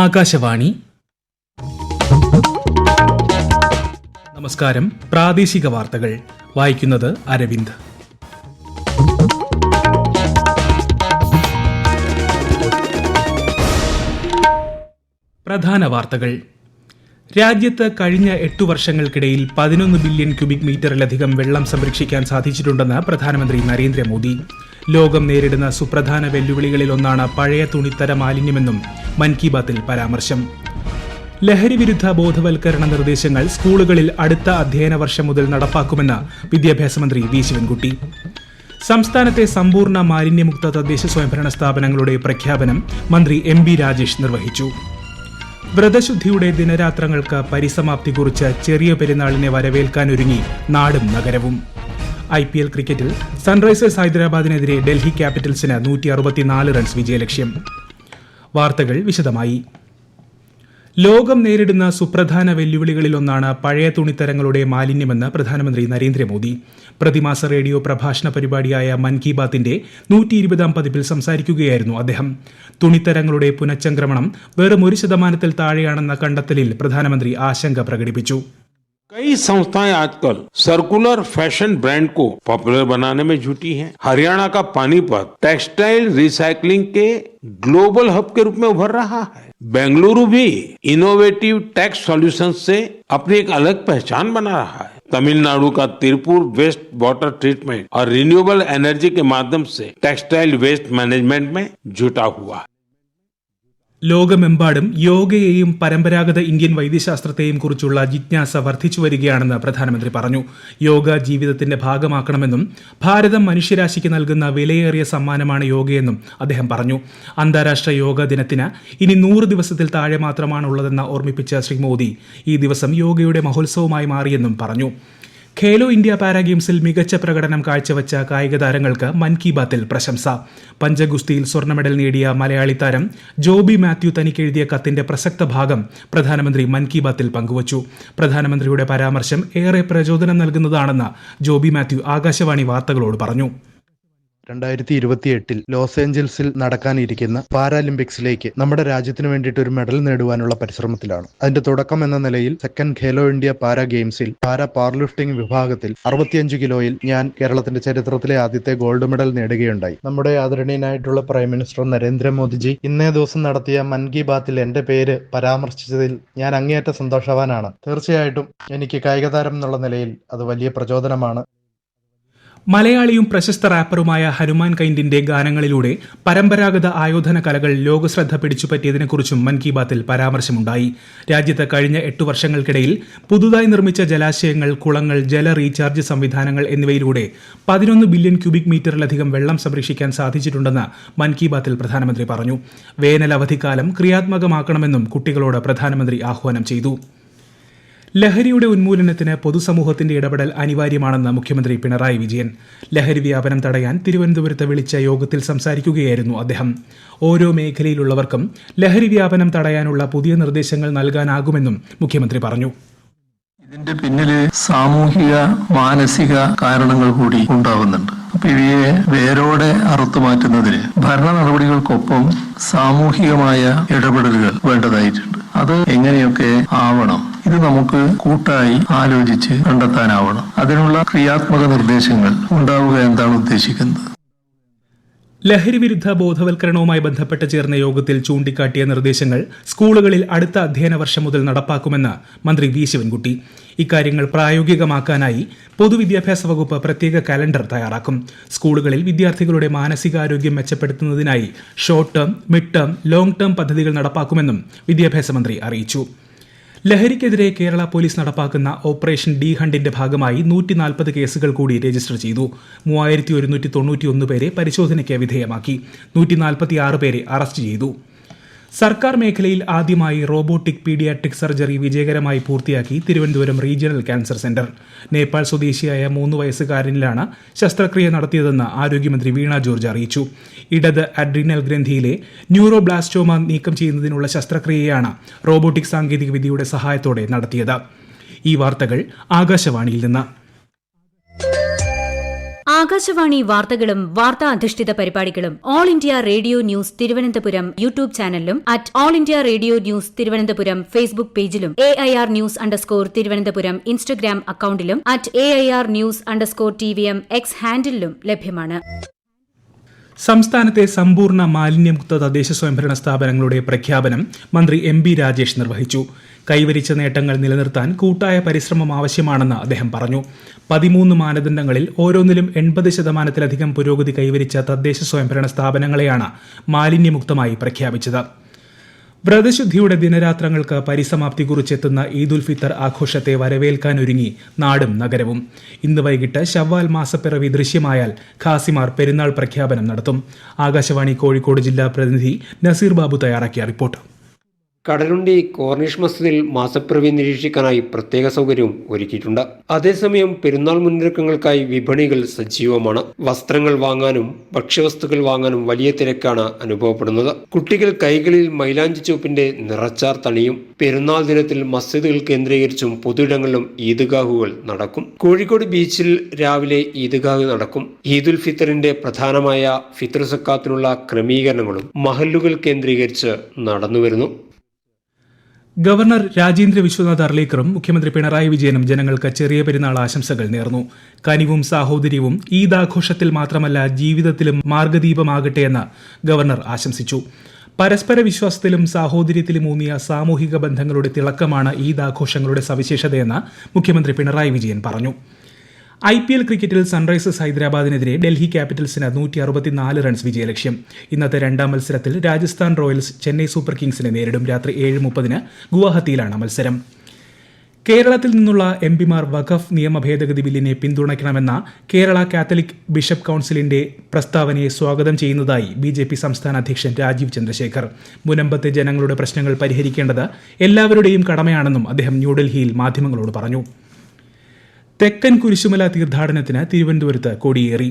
ആകാശവാണി. നമസ്കാരം. പ്രാദേശിക വാർത്തകൾ വായിക്കുന്നത് അരവിന്ദ്. പ്രധാന വാർത്തകൾ. രാജ്യത്ത് കഴിഞ്ഞ 8 വർഷങ്ങൾക്കിടയിൽ 11 ബില്യൺ ക്യൂബിക് മീറ്ററിലധികം വെള്ളം സംരക്ഷിക്കാൻ സാധിച്ചിട്ടുണ്ടെന്ന് പ്രധാനമന്ത്രി നരേന്ദ്രമോദി. ലോകം നേരിടുന്ന സുപ്രധാന വെല്ലുവിളികളിലൊന്നാണ് പഴയ തുണിത്തര മാലിന്യമെന്നും മൻ കി ബാത്തിൽ പരാമർശം. ലഹരി വിരുദ്ധ ബോധവൽക്കരണ നിർദ്ദേശങ്ങൾ സ്കൂളുകളിൽ അടുത്ത അധ്യയന വർഷം മുതൽ നടപ്പാക്കുമെന്ന് വിദ്യാഭ്യാസ മന്ത്രി വി ശിവൻകുട്ടി. സംസ്ഥാനത്തെ സമ്പൂർണ്ണ മാലിന്യമുക്ത തദ്ദേശ സ്വയംഭരണ സ്ഥാപനങ്ങളുടെ പ്രഖ്യാപനം മന്ത്രി എം ബി രാജേഷ് നിർവഹിച്ചു. വ്രതശുദ്ധിയുടെ ദിനരാത്രങ്ങൾക്ക് പരിസമാപ്തി കുറിച്ച് ചെറിയ പെരുന്നാളിനെ വരവേൽക്കാനൊരുങ്ങി നാടും നഗരവും. IPL ക്രിക്കറ്റിൽ സൺറൈസേഴ്സ് ഹൈദരാബാദിനെതിരെ ഡൽഹി ക്യാപിറ്റൽസിന് 164 റൺസ് വിജയലക്ഷ്യം. വാർത്തകൾ വിശദമായി. ലോകം നേരിടുന്ന സുപ്രധാന വെല്ലുവിളികളിലൊന്നാണ് പഴയ തുണിത്തരങ്ങളുടെ മാലിന്യമെന്ന് പ്രധാനമന്ത്രി നരേന്ദ്രമോദി. പ്രതിമാസ റേഡിയോ പ്രഭാഷണ പരിപാടിയായ മൻ കി ബാത്തിന്റെ 120ാം പതിപ്പിൽ സംസാരിക്കുകയായിരുന്നു അദ്ദേഹം. തുണിത്തരങ്ങളുടെ പുനഃചംക്രമണം വെറും 1% താഴെയാണെന്ന കണ്ടെത്തലിൽ പ്രധാനമന്ത്രി ആശങ്ക പ്രകടിപ്പിച്ചു. कई संस्थाएं आजकल सर्कुलर फैशन ब्रांड को पॉपुलर बनाने में जुटी हैं। हरियाणा का पानीपत टेक्सटाइल रिसाइकलिंग के ग्लोबल हब के रूप में उभर रहा है। बेंगलुरु भी इनोवेटिव टेक्स सॉल्यूशंस से अपनी एक अलग पहचान बना रहा है। तमिलनाडु का तिरुपुर वेस्ट वाटर ट्रीटमेंट और रिन्यूएबल एनर्जी के माध्यम से टेक्सटाइल वेस्ट मैनेजमेंट में जुटा हुआ है. ലോകമെമ്പാടും യോഗയെയും പരമ്പരാഗത ഇന്ത്യൻ വൈദ്യശാസ്ത്രത്തെയും കുറിച്ചുള്ള ജിജ്ഞാസ വർദ്ധിച്ചു വരികയാണെന്ന് പ്രധാനമന്ത്രി പറഞ്ഞു. യോഗ ജീവിതത്തിന്റെ ഭാഗമാക്കണമെന്നും ഭാരതം മനുഷ്യരാശിക്ക് നൽകുന്ന വിലയേറിയ സമ്മാനമാണ് യോഗയെന്നും അദ്ദേഹം പറഞ്ഞു. അന്താരാഷ്ട്ര യോഗ ദിനത്തിന് ഇനി 100 ദിവസത്തിൽ താഴെ മാത്രമാണുള്ളതെന്ന് ഓർമ്മിപ്പിച്ച ശ്രീ മോദി ഈ ദിവസം യോഗയുടെ മഹോത്സവമായി മാറിയെന്നും പറഞ്ഞു. ഖേലോ ഇന്ത്യ പാരാ ഗെയിംസിൽ മികച്ച പ്രകടനം കാഴ്ചവെച്ച കായിക താരങ്ങൾക്ക് മൻ കി ബാത്തിൽ പ്രശംസ. പഞ്ചഗുസ്തിയിൽ സ്വർണ്ണ മെഡൽ നേടിയ മലയാളി താരം ജോബി മാത്യു തനിക്കെഴുതിയ കത്തിന്റെ പ്രസക്ത ഭാഗം പ്രധാനമന്ത്രി മൻ കി ബാത്തിൽ പങ്കുവച്ചു. പ്രധാനമന്ത്രിയുടെ പരാമർശം ഏറെ പ്രചോദനം നൽകുന്നതാണെന്ന് ജോബി മാത്യു ആകാശവാണി വാർത്തകളോട് പറഞ്ഞു. 2028 ലോസ് ഏഞ്ചൽസിൽ നടക്കാനിരിക്കുന്ന പാരാലിമ്പിക്സിലേക്ക് നമ്മുടെ രാജ്യത്തിന് വേണ്ടിയിട്ട് ഒരു മെഡൽ നേടുവാനുള്ള പരിശ്രമത്തിലാണ്. അതിന്റെ തുടക്കം എന്ന നിലയിൽ സെക്കൻഡ് ഖേലോ ഇന്ത്യ പാരാ ഗെയിംസിൽ പാരാ പവർ ലിഫ്റ്റിംഗ് വിഭാഗത്തിൽ 65 കിലോയിൽ ഞാൻ കേരളത്തിന്റെ ചരിത്രത്തിലെ ആദ്യത്തെ ഗോൾഡ് മെഡൽ നേടുകയുണ്ടായി. നമ്മുടെ ആദരണീയനായിട്ടുള്ള പ്രൈം മിനിസ്റ്റർ നരേന്ദ്രമോദിജി ഇന്നേ ദിവസം നടത്തിയ മൻ കി ബാത്തിൽ എന്റെ പേര് പരാമർശിച്ചതിൽ ഞാൻ അങ്ങേയറ്റം സന്തോഷവാനാണ്. തീർച്ചയായിട്ടും എനിക്ക് കായിക താരം എന്നുള്ള നിലയിൽ അത് വലിയ പ്രചോദനമാണ്. മലയാളിയും പ്രശസ്ത റാപ്പറുമായ ഹനുമാൻ കൈൻഡിന്റെ ഗാനങ്ങളിലൂടെ പരമ്പരാഗത ആയോധന കലകൾ ലോകശ്രദ്ധ പിടിച്ചുപറ്റിയതിനെക്കുറിച്ചും മൻ കി ബാത്തിൽ പരാമർശമുണ്ടായി. രാജ്യത്ത് കഴിഞ്ഞ 8 വർഷങ്ങൾക്കിടയിൽ പുതുതായി നിർമ്മിച്ച ജലാശയങ്ങൾ, കുളങ്ങൾ, ജല റീചാർജ് സംവിധാനങ്ങൾ എന്നിവയിലൂടെ 11 ബില്യൺ ക്യൂബിക് മീറ്ററിലധികം വെള്ളം സംരക്ഷിക്കാൻ സാധിച്ചിട്ടുണ്ടെന്ന് മൻ കി ബാത്തിൽ പ്രധാനമന്ത്രി പറഞ്ഞു. വേനൽ അവധിക്കാലം ക്രിയാത്മകമാക്കണമെന്നും കുട്ടികളോട് പ്രധാനമന്ത്രി ആഹ്വാനം ചെയ്തു. ലഹരിയുടെ ഉന്മൂലനത്തിന് പൊതുസമൂഹത്തിന്റെ ഇടപെടൽ അനിവാര്യമാണെന്ന് മുഖ്യമന്ത്രി പിണറായി വിജയൻ. ലഹരി വ്യാപനം തടയാൻ തിരുവനന്തപുരത്ത് വിളിച്ച യോഗത്തിൽ സംസാരിക്കുകയായിരുന്നു അദ്ദേഹം. ഓരോ മേഖലയിലുള്ളവർക്കും ലഹരി വ്യാപനം തടയാനുള്ള പുതിയ നിർദ്ദേശങ്ങൾ നൽകാനാകുമെന്നും മുഖ്യമന്ത്രി പറഞ്ഞു. ഇതിന്റെ പിന്നില് സാമൂഹിക മാനസിക കാരണങ്ങൾ കൂടി ഉണ്ടാവുന്നുണ്ട്. അപ്പൊ ഇവയെ വേരോടെ അറുത്തു മാറ്റുന്നതിന് ഭരണ നടപടികൾക്കൊപ്പം സാമൂഹികമായ ഇടപെടലുകൾ വേണ്ടതായിട്ടുണ്ട്. അത് എങ്ങനെയൊക്കെ ആവണം, ഇത് നമുക്ക് കൂട്ടായി ആലോചിച്ച് കണ്ടെത്താനാവണം. അതിനുള്ള ക്രിയാത്മക നിർദ്ദേശങ്ങൾ ഉണ്ടാവുക എന്താണ് ഉദ്ദേശിക്കുന്നത്. ലഹരി വിരുദ്ധ ബോധവൽക്കരണവുമായി ബന്ധപ്പെട്ട് ചേർന്ന യോഗത്തിൽ ചൂണ്ടിക്കാട്ടിയ നിർദ്ദേശങ്ങൾ സ്കൂളുകളിൽ അടുത്ത അധ്യയന വർഷം മുതൽ നടപ്പാക്കുമെന്ന് മന്ത്രി വി ശിവൻകുട്ടി. ഇക്കാര്യങ്ങൾ പ്രായോഗികമാക്കാനായി പൊതുവിദ്യാഭ്യാസ വകുപ്പ് പ്രത്യേക കലണ്ടർ തയ്യാറാക്കും. സ്കൂളുകളിൽ വിദ്യാർത്ഥികളുടെ മാനസികാരോഗ്യം മെച്ചപ്പെടുത്തുന്നതിനായി short term, mid term, long term പദ്ധതികൾ നടപ്പാക്കുമെന്നും വിദ്യാഭ്യാസ മന്ത്രി അറിയിച്ചു. ലഹരിക്കെതിരെ കേരള പോലീസ് നടപ്പാക്കുന്ന ഓപ്പറേഷൻ ഡി ഹണ്ടിന്റെ ഭാഗമായി 140 കേസുകൾ കൂടി രജിസ്റ്റർ ചെയ്തു. 3191 പേരെ പരിശോധനയ്ക്ക് വിധേയമാക്കി. 146 പേരെ അറസ്റ്റ് ചെയ്തു. സർക്കാർ മേഖലയിൽ ആദ്യമായി റോബോട്ടിക് പീഡിയാട്രിക് സർജറി വിജയകരമായി പൂർത്തിയാക്കി Thiruvananthapuram regional cancer centre. Nepal സ്വദേശിയായ 3 വയസ്സുകാരനിലാണ് ശസ്ത്രക്രിയ നടത്തിയതെന്ന് ആരോഗ്യമന്ത്രി വീണ ജോർജ് അറിയിച്ചു. ഇടത് അഡ്രീനൽ ഗ്രന്ഥിയിലെ ന്യൂറോബ്ലാസ്റ്റോമ നീക്കം ചെയ്യുന്നതിനുള്ള ശസ്ത്രക്രിയയാണ് റോബോട്ടിക് സാങ്കേതിക വിദ്യയുടെ സഹായത്തോടെ നടത്തിയത്. ഈ വാർത്തകൾ ആകാശവാണിയിൽ നിന്ന്. ആകാശവാണി വാർത്തകളും വാർത്താ അധിഷ്ഠിത പരിപാടികളും all India radio news Thiruvananthapuram YouTube ചാനലിലും @all India radio news Thiruvananthapuram Facebook പേജിലും AIR News തിരുവനന്തപുരം ഇൻസ്റ്റഗ്രാം അക്കൌണ്ടിലും @AIR News TVM X ഹാൻഡിലും ലഭ്യമാണ്. സംസ്ഥാനത്തെ സമ്പൂർണ്ണ മാലിന്യമുക്ത തദ്ദേശ സ്വയംഭരണ സ്ഥാപനങ്ങളുടെ പ്രഖ്യാപനം മന്ത്രി MB രാജേഷ് നിർവഹിച്ചു. കൈവരിച്ച നേട്ടങ്ങൾ നിലനിർത്താൻ കൂട്ടായ പരിശ്രമം ആവശ്യമാണെന്ന് അദ്ദേഹം പറഞ്ഞു. 13 മാനദണ്ഡങ്ങളിൽ ഓരോന്നിലും 80% പുരോഗതി കൈവരിച്ച തദ്ദേശ സ്വയംഭരണ സ്ഥാപനങ്ങളെയാണ് മാലിന്യമുക്തമായി പ്രഖ്യാപിച്ചത്. വ്രതശുദ്ധിയുടെ ദിനരാത്രങ്ങൾക്ക് പരിസമാപ്തി കുറിച്ചെത്തുന്ന ഈദുൽ ഫിത്തർ ആഘോഷത്തെ വരവേൽക്കാനൊരുങ്ങി നാടും നഗരവും. ഇന്ന് വൈകിട്ട് ശവ്വാൽ മാസപ്പിറവി ദൃശ്യമായാൽ ഖാസിമാർ പെരുന്നാൾ പ്രഖ്യാപനം നടത്തും. ആകാശവാണി കോഴിക്കോട് ജില്ലാ പ്രതിനിധി നസീർ ബാബു തയ്യാറാക്കിയ റിപ്പോർട്ട്. കടലുണ്ടി കോർണിഷ് മസ്ജിദിൽ മാസപ്പിറവി നിരീക്ഷിക്കാനായി പ്രത്യേക സൗകര്യവും ഒരുക്കിയിട്ടുണ്ട്. അതേസമയം പെരുന്നാൾ മുന്നൊരുക്കങ്ങൾക്കായി വിപണികൾ സജീവമാണ്. വസ്ത്രങ്ങൾ വാങ്ങാനും ഭക്ഷ്യവസ്തുക്കൾ വാങ്ങാനും വലിയ തിരക്കാണ് അനുഭവപ്പെടുന്നത്. കുട്ടികൾ കൈകളിൽ മൈലാഞ്ചി ചുവപ്പിന്റെ നിറച്ചാർ തണിയും. പെരുന്നാൾ ദിനത്തിൽ മസ്ജിദുകൾ കേന്ദ്രീകരിച്ചും പൊതുയിടങ്ങളിലും ഈദ്ഗാഹുകൾ നടക്കും. കോഴിക്കോട് ബീച്ചിൽ രാവിലെ ഈദ്ഗാഹ് നടക്കും. ഈദുൽ ഫിത്തറിന്റെ പ്രധാനമായ ഫിത്തർ സക്കാത്തിനുള്ള ക്രമീകരണങ്ങളും മഹല്ലുകൾ കേന്ദ്രീകരിച്ച് നടന്നുവരുന്നു. ഗവർണർ രാജേന്ദ്ര വിശ്വനാഥ് അർലേക്കറും മുഖ്യമന്ത്രി പിണറായി വിജയനും ജനങ്ങൾക്ക് ചെറിയ പെരുന്നാൾ ആശംസകൾ നേർന്നു. കനിവും സാഹോദര്യവും ഈദ് ആഘോഷത്തിൽ മാത്രമല്ല ജീവിതത്തിലും മാർഗദീപമാകട്ടെയെന്ന് ഗവർണർ ആശംസിച്ചു. പരസ്പര വിശ്വാസത്തിലും സാഹോദര്യത്തിലും ഊന്നിയ സാമൂഹിക ബന്ധങ്ങളുടെ തിളക്കമാണ് ഈദ് ആഘോഷങ്ങളുടെ സവിശേഷതയെന്ന് മുഖ്യമന്ത്രി പിണറായി വിജയൻ പറഞ്ഞു. IPL ക്രിക്കറ്റിൽ സൺറൈസേഴ്സ് ഹൈദരാബാദിനെതിരെ ഡൽഹി ക്യാപിറ്റൽസിന് 164 റൺസ് വിജയലക്ഷ്യം. ഇന്നത്തെ രണ്ടാം മത്സരത്തിൽ രാജസ്ഥാൻ റോയൽസ് ചെന്നൈ സൂപ്പർ കിങ്സിനെ നേരിടും. രാത്രി 7:30 ഗുവാഹത്തിയിലാണ് മത്സരം. കേരളത്തിൽ നിന്നുള്ള MPമാർ വഖഫ് നിയമ ഭേദഗതി ബില്ലിനെ പിന്തുണയ്ക്കണമെന്ന കേരള കാത്തലിക് ബിഷപ്പ് കൌൺസിലിന്റെ പ്രസ്താവനയെ സ്വാഗതം ചെയ്യുന്നതായി BJP സംസ്ഥാന അധ്യക്ഷൻ രാജീവ് ചന്ദ്രശേഖർ. മുനമ്പത്തെ ജനങ്ങളുടെ പ്രശ്നങ്ങൾ പരിഹരിക്കേണ്ടത് എല്ലാവരുടെയും കടമയാണെന്നും അദ്ദേഹം ന്യൂഡൽഹിയിൽ മാധ്യമങ്ങളോട് പറഞ്ഞു. തെക്കൻ കുരിശുമല തീർത്ഥാടനത്തിന് തിരുവനന്തപുരത്ത് കൊടിയേറി.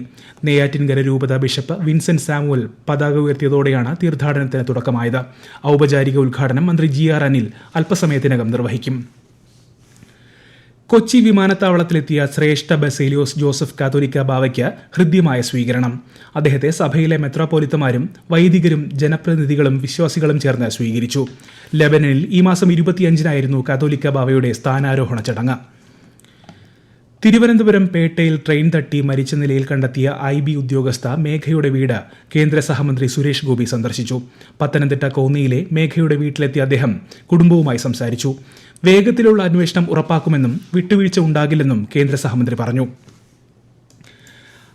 നെയ്യാറ്റിൻകര രൂപത ബിഷപ്പ് വിൻസെന്റ് സാമുവൽ പതാക ഉയർത്തിയതോടെയാണ് തീർത്ഥാടനത്തിന് തുടക്കമായത്. ഔപചാരിക ഉദ്ഘാടനം മന്ത്രി GR അനിൽ അല്പസമയത്തിനകം നിർവഹിക്കും. കൊച്ചി വിമാനത്താവളത്തിലെത്തിയ ശ്രേഷ്ഠ ബസേലിയോസ് ജോസഫ് കാത്തോലിക്ക ബാവയ്ക്ക് ഹൃദ്യമായ സ്വീകരണം. അദ്ദേഹത്തെ സഭയിലെ മെത്രാപ്പോലിത്തമാരും വൈദികരും ജനപ്രതിനിധികളും വിശ്വാസികളും ചേർന്ന് സ്വീകരിച്ചു. ലെബനനിൽ ഈ മാസം 25-നായിരുന്നു കാത്തോലിക്ക ബാവയുടെ സ്ഥാനാരോഹണ ചടങ്ങ്. തിരുവനന്തപുരം പേട്ടയിൽ ട്രെയിൻ തട്ടി മരിച്ച നിലയിൽ കണ്ടെത്തിയ IB ഉദ്യോഗസ്ഥ മേഘയുടെ വീട് കേന്ദ്ര സഹമന്ത്രി സുരേഷ് ഗോപി സന്ദർശിച്ചു. പത്തനംതിട്ട കോന്നിയിലെ മേഘയുടെ വീട്ടിലെത്തിയ അദ്ദേഹം കുടുംബവുമായി സംസാരിച്ചു. വേഗത്തിലുള്ള അന്വേഷണം ഉറപ്പാക്കുമെന്നും വിട്ടുവീഴ്ച ഉണ്ടാകില്ലെന്നും കേന്ദ്ര സഹമന്ത്രി പറഞ്ഞു.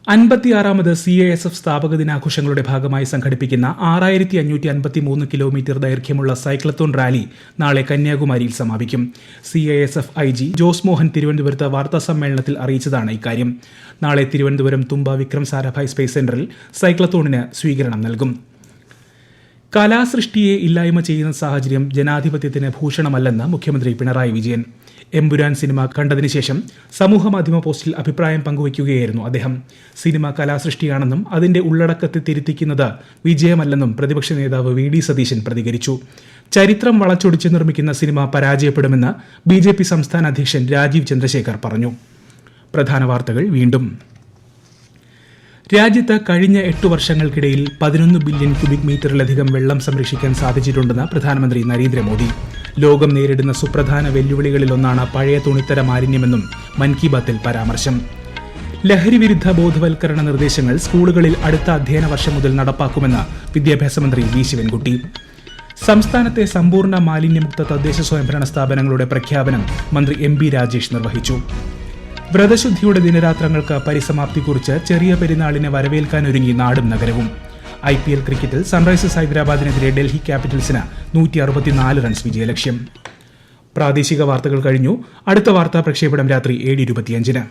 56ാമത് CISF സ്ഥാപക ദിനാഘോഷങ്ങളുടെ ഭാഗമായി സംഘടിപ്പിക്കുന്ന 6553 കിലോമീറ്റർ ദൈർഘ്യമുള്ള സൈക്ലത്തോൺ റാലി നാളെ കന്യാകുമാരിയിൽ സമാപിക്കും. CISF IG ജോസ് മോഹൻ തിരുവനന്തപുരത്ത് വാർത്താ സമ്മേളനത്തിൽ അറിയിച്ചതാണ് ഇക്കാര്യം. നാളെ തിരുവനന്തപുരം തുമ്പ വിക്രം സാരാഭായ് സ്പേസ് സെന്ററിൽ സൈക്ലത്തോണിന് സ്വീകരണം നൽകും. കലാസൃഷ്ടിയെ ഇല്ലായ്മ ചെയ്യുന്ന സാഹചര്യം ജനാധിപത്യത്തിന് ഭൂഷണമല്ലെന്ന് മുഖ്യമന്ത്രി പിണറായി വിജയൻ. എമ്പുരാൻ സിനിമ കണ്ടതിനു ശേഷം സമൂഹമാധ്യമ പോസ്റ്റിൽ അഭിപ്രായം പങ്കുവയ്ക്കുകയായിരുന്നു അദ്ദേഹം. സിനിമ കലാസൃഷ്ടിയാണെന്നും അതിന്റെ ഉള്ളടക്കത്തെ തിരുത്തിക്കുന്നത് വിജയമല്ലെന്നും പ്രതിപക്ഷ നേതാവ് VD സതീശൻ പ്രതികരിച്ചു. ചരിത്രം വളച്ചൊടിച്ച് നിർമ്മിക്കുന്ന സിനിമ പരാജയപ്പെടുമെന്ന് BJP സംസ്ഥാന അധ്യക്ഷൻ രാജീവ് ചന്ദ്രശേഖർ പറഞ്ഞു. പ്രധാന വാർത്തകൾ വീണ്ടും. രാജ്യത്ത് കഴിഞ്ഞ 8 വർഷങ്ങൾക്കിടയിൽ 11 ബില്യൺ ക്യൂബിക് മീറ്ററിലധികം വെള്ളം സംരക്ഷിക്കാൻ സാധിച്ചിട്ടുണ്ടെന്ന് പ്രധാനമന്ത്രി നരേന്ദ്രമോദി. ലോകം നേരിടുന്ന സുപ്രധാന വെല്ലുവിളികളിലൊന്നാണ് പഴയ തുണിത്തര മാലിന്യമെന്നും മൻ കി ബാത്തിൽ പരാമർശം. ലഹരി വിരുദ്ധ ബോധവൽക്കരണ നിർദ്ദേശങ്ങൾ സ്കൂളുകളിൽ അടുത്ത അധ്യയന വർഷം മുതൽ നടപ്പാക്കുമെന്ന് വിദ്യാഭ്യാസ മന്ത്രി വി ശിവൻകുട്ടി. സംസ്ഥാനത്തെ സമ്പൂർണ്ണ മാലിന്യമുക്ത തദ്ദേശ സ്വയംഭരണ സ്ഥാപനങ്ങളുടെ പ്രഖ്യാപനം മന്ത്രി MB രാജേഷ് നിർവഹിച്ചു. വ്രതശുദ്ധിയുടെ ദിനരാത്രങ്ങൾക്ക് പരിസമാപ്തി കുറിച്ച് ചെറിയ പെരുന്നാളിനെ വരവേൽക്കാനൊരുങ്ങി നാടും നഗരവും. IPL ക്രിക്കറ്റിൽ സൺറൈസേഴ്സ് ഹൈദരാബാദിനെതിരെ ഡൽഹി ക്യാപിറ്റൽസിന് 164 റൺസ് വിജയലക്ഷ്യം. പ്രാദേശിക വാർത്തകൾ കഴിഞ്ഞു. അടുത്ത വാർത്താ പ്രക്ഷേപണം രാത്രി 7:25.